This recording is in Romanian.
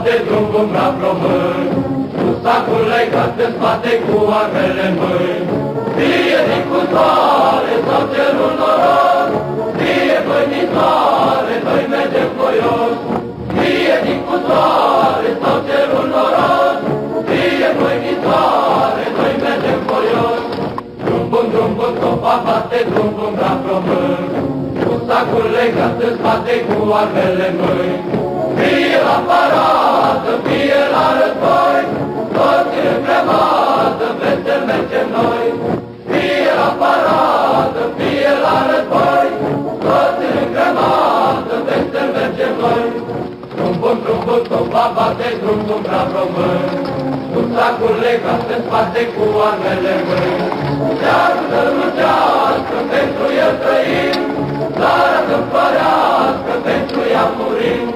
bate drumul la român, cu sacul legat în spate cu armele în mâini. Fie din cu soare sau cerul noros, fie bănițoare, noi mergem voios. Fie din cu soare sau cerul noros, fie bănițoare, noi mergem voios. Drum-bun, topa bate drumul la român, cu sacul legat în spate cu armele în mâini. Fie la parată, fie la război, toți în grămadă, vesel mergem noi. Fie la parată, fie la război, toți în grămadă, vesel mergem noi. Drum-bun, topa bate drumul la român, cu sacul legat în spate cu armele în mâini. Cearul să lucească, pentru el trăim, țara să-mi părească, pentru ea murim.